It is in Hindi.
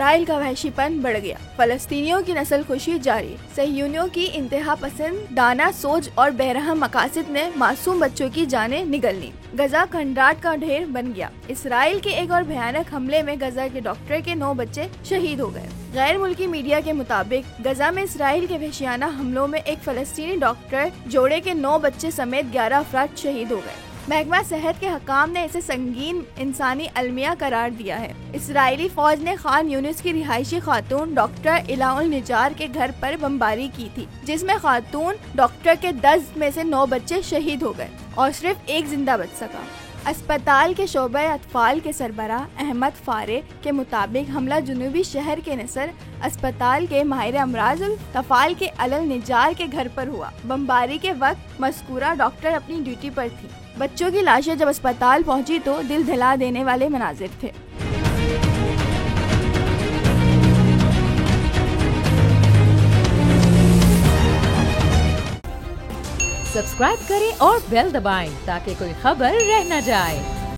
इसराइल का वहशीपन बढ़ गया। फलस्तीनियों की नस्ल खुशी जारी। सहयूनियों की इंतहा पसंद दाना सोच और बेरहम मकासद ने मासूम बच्चों की जानें निगल ली। गजा खंडाट का ढेर बन गया। इसराइल के एक और भयानक हमले में गजा के डॉक्टर के 9 बच्चे शहीद हो गए। गैर मुल्की मीडिया के मुताबिक गजा में इसराइल के वहशियाना हमलों में एक फलस्तीनी डॉक्टर जोड़े के 9 बच्चे समेत 11 अफराद शहीद हो गए। महकमा सेहत के हकाम ने इसे संगीन इंसानी अलमिया करार दिया है। इसराइली फौज ने खान यूनिस की रिहायशी खातून डॉक्टर इलाउल निजार के घर पर बमबारी की थी, जिसमें खातून डॉक्टर के 10 में से 9 बच्चे शहीद हो गए और सिर्फ एक जिंदा बच सका। अस्पताल के शोबे अतफाल के सरबराह अहमद फारे के मुताबिक हमला जुनूबी शहर के नसर अस्पताल के माहिर अमराजुल तफाल के अलल निजार के घर पर हुआ। बमबारी के वक्त मज़कूरा डॉक्टर अपनी ड्यूटी पर थी। बच्चों की लाशें जब अस्पताल पहुंची तो दिल दहला देने वाले मनाजिर थे। सब्सक्राइब करें और बेल दबाएं ताकि कोई खबर रह न जाए।